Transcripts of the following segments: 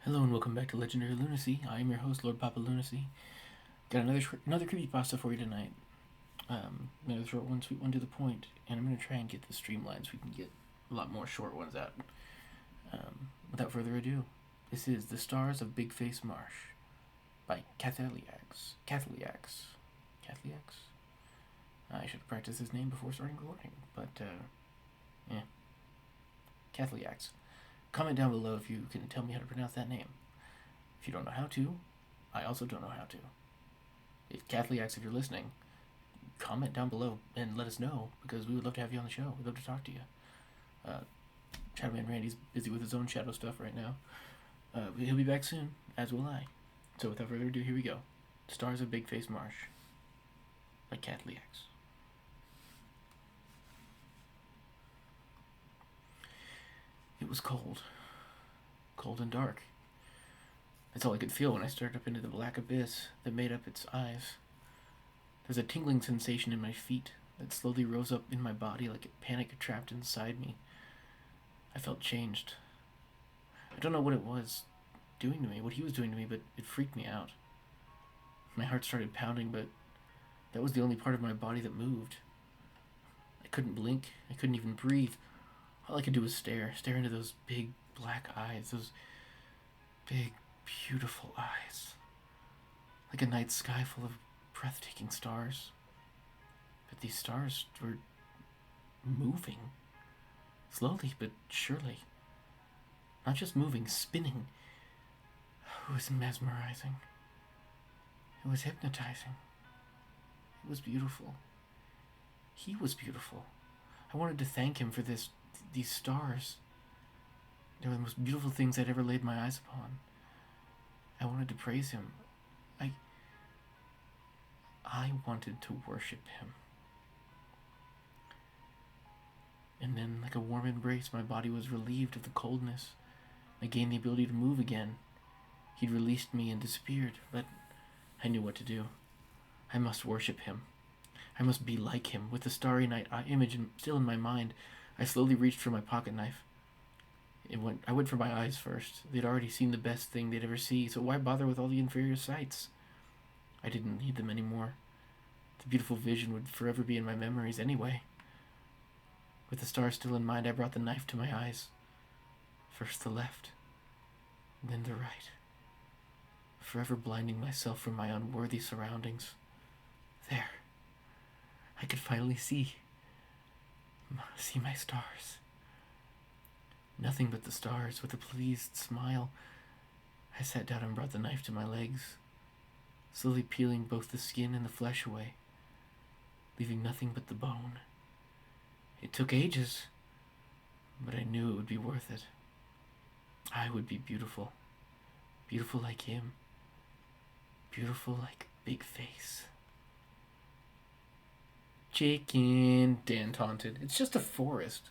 Hello and welcome back to Legendary Lunacy. I am your host, Lord Papa Lunacy. Got another creepypasta for you tonight. Another short one, sweet one to the point, and I'm gonna try and get this streamlined so we can get a lot more short ones out. Without further ado, this is The Stars of Bigface Marsh by Katheliax. Katheliax. I should have practiced his name before starting recording, but yeah, Katheliax. Comment down below if you can tell me how to pronounce that name. If you don't know how to, I also don't know how to. If Katheliax, if you're listening, comment down below and let us know, because we would love to have you on the show. We'd love to talk to you. Shadowman Randy's busy with his own shadow stuff right now. But he'll be back soon, as will I. So without further ado, here we go. Stars of Bigface Marsh by Katheliax. It was cold. Cold and dark. That's all I could feel when I stared up into the black abyss that made up its eyes. There was a tingling sensation in my feet that slowly rose up in my body like a panic trapped inside me. I felt changed. I don't know what it was doing to me, what he was doing to me, but it freaked me out. My heart started pounding, but that was the only part of my body that moved. I couldn't blink. I couldn't even breathe. All I could do was stare into those big black eyes, those big, beautiful eyes. Like a night sky full of breathtaking stars. But these stars were moving. Slowly but surely. Not just moving, spinning. It was mesmerizing. It was hypnotizing. It was beautiful. He was beautiful. I wanted to thank him for these stars. They were the most beautiful things I'd ever laid my eyes upon. I wanted to praise him. I wanted to worship him. And then, like a warm embrace, my body was relieved of the coldness. I gained the ability to move again. He'd released me and disappeared, but I knew what to do. I must worship him. I must be like him. With the starry night image still in my mind, I slowly reached for my pocket knife. I went for my eyes first. They'd already seen the best thing they'd ever see, so why bother with all the inferior sights? I didn't need them anymore. The beautiful vision would forever be in my memories anyway. With the stars still in mind, I brought the knife to my eyes. First the left, then the right. Forever blinding myself from my unworthy surroundings. There. I could finally see my stars. Nothing but the stars. With a pleased smile, I sat down and brought the knife to my legs, slowly peeling both the skin and the flesh away, leaving nothing but the bone. It took ages, but I knew it would be worth it. I would be beautiful. Beautiful like him. Beautiful like Bigface. Chicken, Dan taunted. It's just a forest.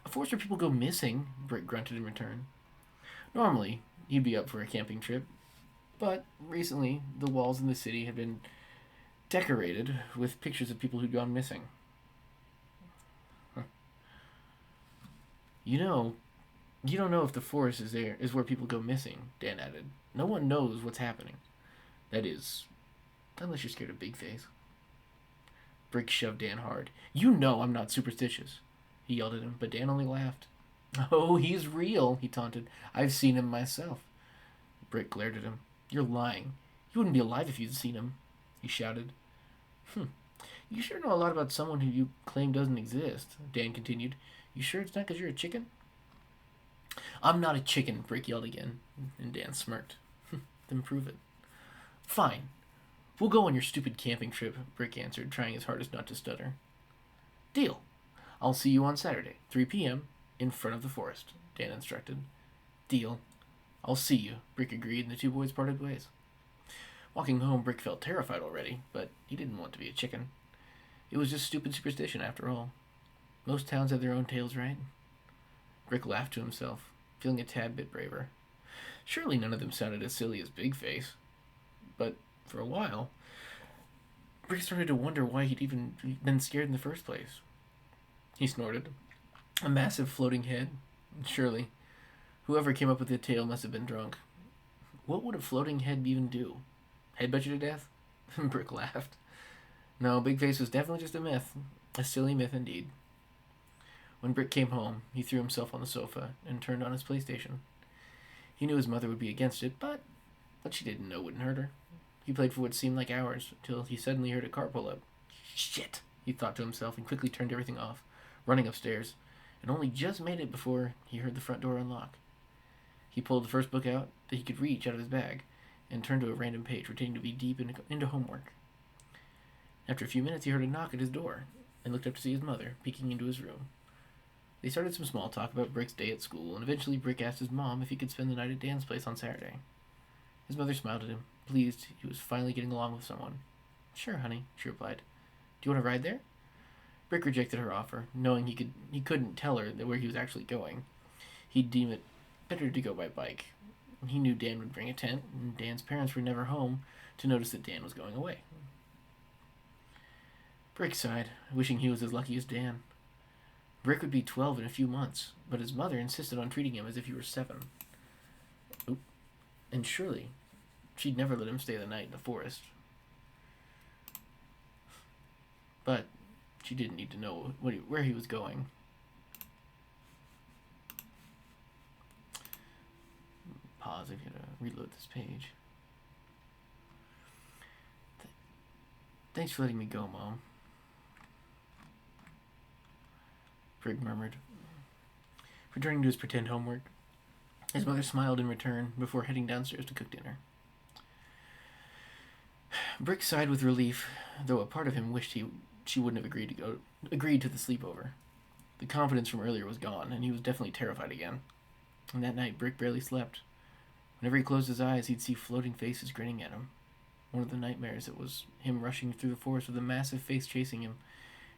A forest where people go missing, Brick grunted in return. Normally, he'd be up for a camping trip, but recently the walls in the city have been decorated with pictures of people who'd gone missing. Huh. You don't know if the forest is where people go missing, Dan added. No one knows what's happening. That is, unless you're scared of Bigface. Brick shoved Dan hard. You know I'm not superstitious, he yelled at him, but Dan only laughed. Oh, he's real, he taunted. I've seen him myself. Brick glared at him. You're lying. You wouldn't be alive if you'd seen him, he shouted. You sure know a lot about someone who you claim doesn't exist, Dan continued. You sure it's not because you're a chicken? I'm not a chicken, Brick yelled again, and Dan smirked. Then prove it. Fine. We'll go on your stupid camping trip, Brick answered, trying his hardest not to stutter. Deal. I'll see you on Saturday, 3 p.m., in front of the forest, Dan instructed. Deal. I'll see you, Brick agreed, and the two boys parted ways. Walking home, Brick felt terrified already, but he didn't want to be a chicken. It was just stupid superstition, after all. Most towns have their own tales, right? Brick laughed to himself, feeling a tad bit braver. Surely none of them sounded as silly as Bigface. But for a while, Brick started to wonder why he'd even been scared in the first place. He snorted. A massive floating head? Surely. Whoever came up with the tale must have been drunk. What would a floating head even do? Headbutt you to death? Brick laughed. No, Bigface was definitely just a myth. A silly myth indeed. When Brick came home, he threw himself on the sofa and turned on his PlayStation. He knew his mother would be against it, but what she didn't know wouldn't hurt her. He played for what seemed like hours, till he suddenly heard a car pull up. Shit, he thought to himself and quickly turned everything off, running upstairs, and only just made it before he heard the front door unlock. He pulled the first book out that he could reach out of his bag and turned to a random page pretending to be deep into homework. After a few minutes, he heard a knock at his door and looked up to see his mother peeking into his room. They started some small talk about Brick's day at school, and eventually Brick asked his mom if he could spend the night at Dan's place on Saturday. His mother smiled at him, pleased he was finally getting along with someone. Sure, honey, she replied. Do you want to ride there? Brick rejected her offer, knowing he couldn't tell her where he was actually going. He'd deem it better to go by bike. He knew Dan would bring a tent, and Dan's parents were never home to notice that Dan was going away. Brick sighed, wishing he was as lucky as Dan. Brick would be 12 in a few months, but his mother insisted on treating him as if he were 7. And surely, she'd never let him stay the night in the forest. But she didn't need to know where he was going. Pause if you gotta reload this page. Thanks for letting me go, Mom. Brick murmured. Returning to his pretend homework, his mother smiled in return before heading downstairs to cook dinner. Brick sighed with relief, though a part of him wished she wouldn't have agreed to the sleepover. The confidence from earlier was gone, and he was definitely terrified again. And that night, Brick barely slept. Whenever he closed his eyes, he'd see floating faces grinning at him. One of the nightmares, it was him rushing through the forest with a massive face chasing him,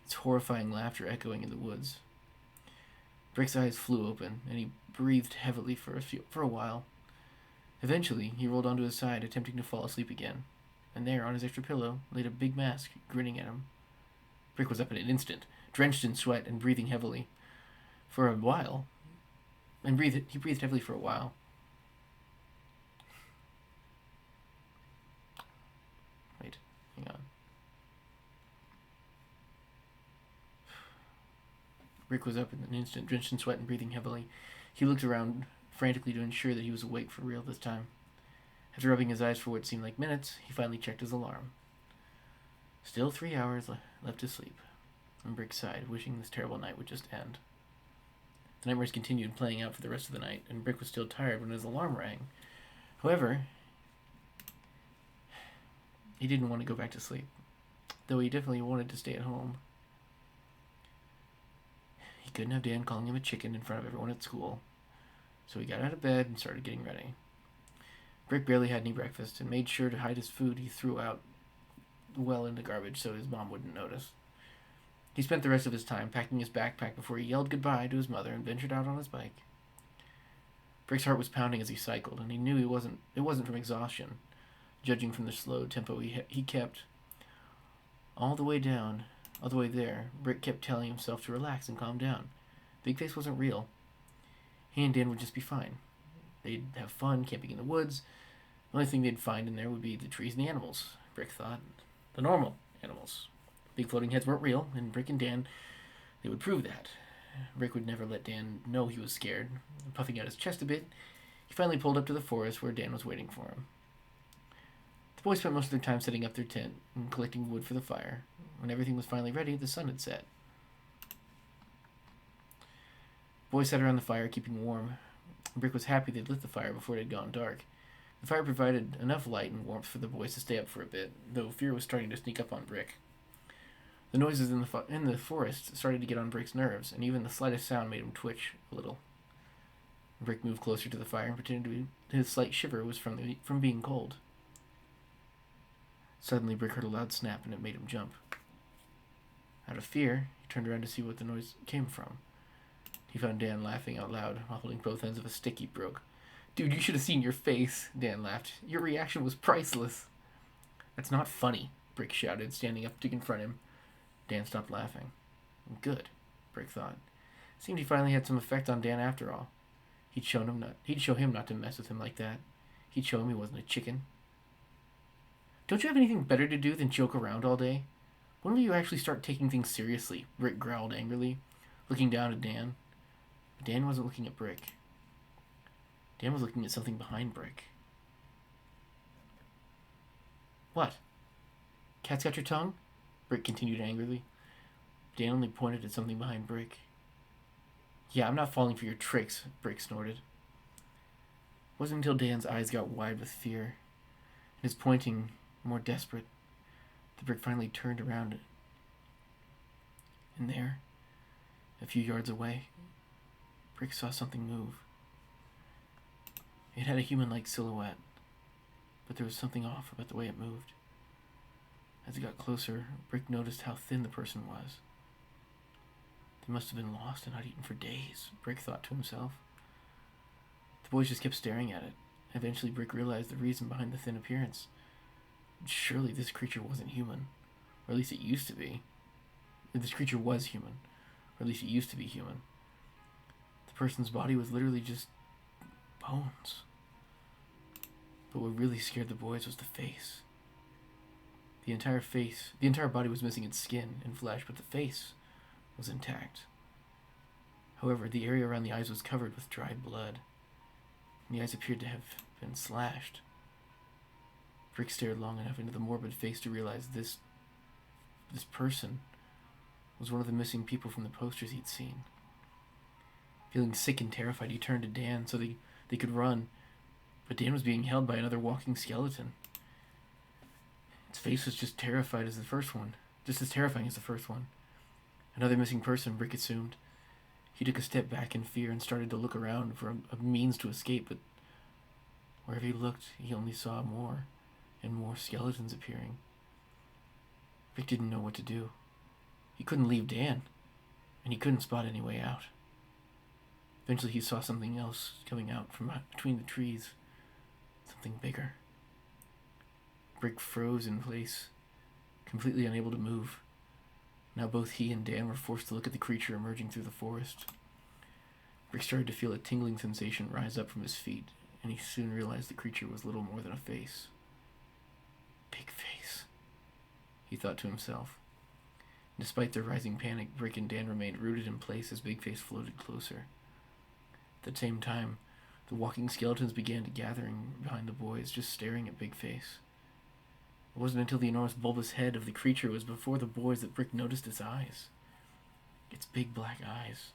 its horrifying laughter echoing in the woods. Brick's eyes flew open, and he breathed heavily for a while. Eventually, he rolled onto his side, attempting to fall asleep again, and there, on his extra pillow, laid a big mask, grinning at him. Brick was up in an instant, drenched in sweat and breathing heavily. For a while. He breathed heavily for a while. Wait, hang on. Brick was up in an instant, drenched in sweat and breathing heavily. He looked around frantically to ensure that he was awake for real this time. After rubbing his eyes for what seemed like minutes, he finally checked his alarm. Still 3 hours left to sleep, and Brick sighed, wishing this terrible night would just end. The nightmares continued playing out for the rest of the night, and Brick was still tired when his alarm rang. However, he didn't want to go back to sleep, though he definitely wanted to stay at home. He couldn't have Dan calling him a chicken in front of everyone at school, so he got out of bed and started getting ready. Brick barely had any breakfast, and made sure to hide his food he threw out well in the garbage so his mom wouldn't notice. He spent the rest of his time packing his backpack before he yelled goodbye to his mother and ventured out on his bike. Brick's heart was pounding as he cycled, and he knew it wasn't from exhaustion, judging from the slow tempo he kept. All the way there, Brick kept telling himself to relax and calm down. Bigface wasn't real. He and Dan would just be fine. They'd have fun camping in the woods. The only thing they'd find in there would be the trees and the animals, Brick thought. The normal animals. Big floating heads weren't real, and Brick and Dan, they would prove that. Brick would never let Dan know he was scared. Puffing out his chest a bit, he finally pulled up to the forest where Dan was waiting for him. The boys spent most of their time setting up their tent and collecting wood for the fire. When everything was finally ready, the sun had set. The boys sat around the fire, keeping warm. Brick was happy they'd lit the fire before it had gone dark. The fire provided enough light and warmth for the boys to stay up for a bit, though fear was starting to sneak up on Brick. The noises in the forest started to get on Brick's nerves, and even the slightest sound made him twitch a little. Brick moved closer to the fire and pretended his slight shiver was from being cold. Suddenly, Brick heard a loud snap, and it made him jump. Out of fear, he turned around to see what the noise came from. He found Dan laughing out loud while holding both ends of a stick he broke. "Dude, you should have seen your face," Dan laughed. "Your reaction was priceless." "That's not funny," Brick shouted, standing up to confront him. Dan stopped laughing. Good, Brick thought. Seemed he finally had some effect on Dan after all. He'd show him not to mess with him like that. He'd show him he wasn't a chicken. Don't you have anything better to do than joke around all day? When will you actually start taking things seriously? Brick growled angrily, looking down at Dan. But Dan wasn't looking at Brick. Dan was looking at something behind Brick. What? Cat's got your tongue? Brick continued angrily. Dan only pointed at something behind Brick. Yeah, I'm not falling for your tricks, Brick snorted. It wasn't until Dan's eyes got wide with fear, and his pointing more desperate, that Brick finally turned around. And there, a few yards away, Brick saw something move. It had a human-like silhouette, but there was something off about the way it moved. As it got closer, Brick noticed how thin the person was. They must have been lost and not eaten for days, Brick thought to himself. The boys just kept staring at it. Eventually, Brick realized the reason behind the thin appearance. Surely this creature wasn't human, or at least it used to be. This creature was human, or at least it used to be human. The person's body was literally just bones. But what really scared the boys was the face. The entire body was missing its skin and flesh, but the face was intact. However, the area around the eyes was covered with dried blood, and the eyes appeared to have been slashed. Brick stared long enough into the morbid face to realize this person was one of the missing people from the posters he'd seen. Feeling sick and terrified, he turned to Dan so they could run, but Dan was being held by another walking skeleton. Its face was just as terrifying as the first one. Another missing person, Brick assumed. He took a step back in fear and started to look around for a means to escape, but wherever he looked, he only saw more and more skeletons appearing. Brick didn't know what to do. He couldn't leave Dan, and he couldn't spot any way out. Eventually he saw something else coming out from between the trees. Something bigger. Brick froze in place, completely unable to move. Now both he and Dan were forced to look at the creature emerging through the forest. Brick started to feel a tingling sensation rise up from his feet, and he soon realized the creature was little more than a face. Bigface, he thought to himself. Despite their rising panic, Brick and Dan remained rooted in place as Bigface floated closer. At the same time, the walking skeletons began to gathering behind the boys, just staring at Bigface. It wasn't until the enormous bulbous head of the creature was before the boys that Brick noticed its eyes. Its big black eyes.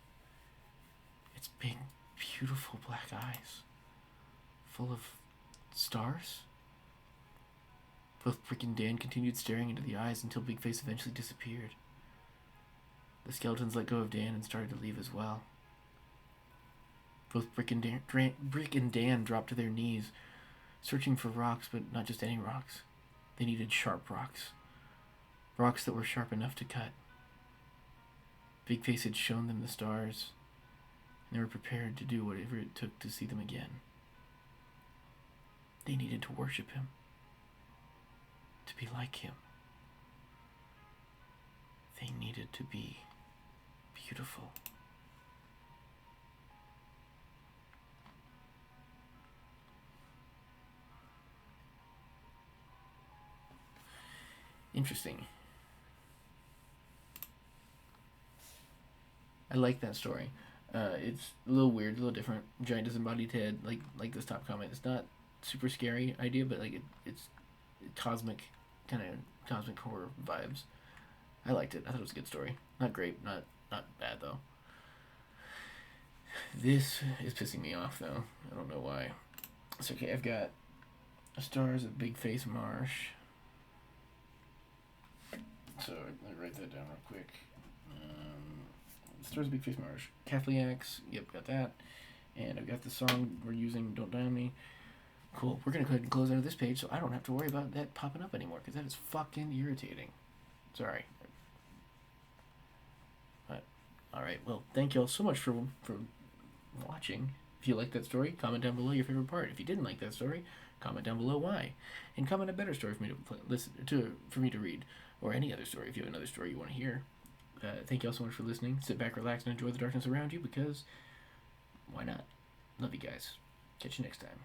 Its big, beautiful black eyes. Full of stars? Both Brick and Dan continued staring into the eyes until Bigface eventually disappeared. The skeletons let go of Dan and started to leave as well. Both Brick and Dan dropped to their knees, searching for rocks, but not just any rocks. They needed sharp rocks. Rocks that were sharp enough to cut. Bigface had shown them the stars, and they were prepared to do whatever it took to see them again. They needed to worship him. To be like him. They needed to be beautiful. Interesting. I like that story. It's a little weird, a little different. Giant disembodied head, like this top comment. It's not super scary idea, but like it's cosmic, kind of cosmic horror vibes. I liked it. I thought it was a good story. Not great, not bad though. This is pissing me off though. I don't know why. It's okay. I've got stars of Bigface Marsh. So let me write that down real quick. Stars of Bigface Marsh. Katheliax. Yep, got that. And I've got the song we're using, Don't Die On Me. Cool. We're going to go ahead and close out of this page so I don't have to worry about that popping up anymore because that is fucking irritating. Sorry. But, alright. Well, thank you all so much for watching. If you liked that story, comment down below your favorite part. If you didn't like that story, comment down below why. And comment a better story for me for me to read. Or any other story if you have another story you want to hear. Thank you all so much for listening. Sit back, relax, and enjoy the darkness around you because why not? Love you guys. Catch you next time.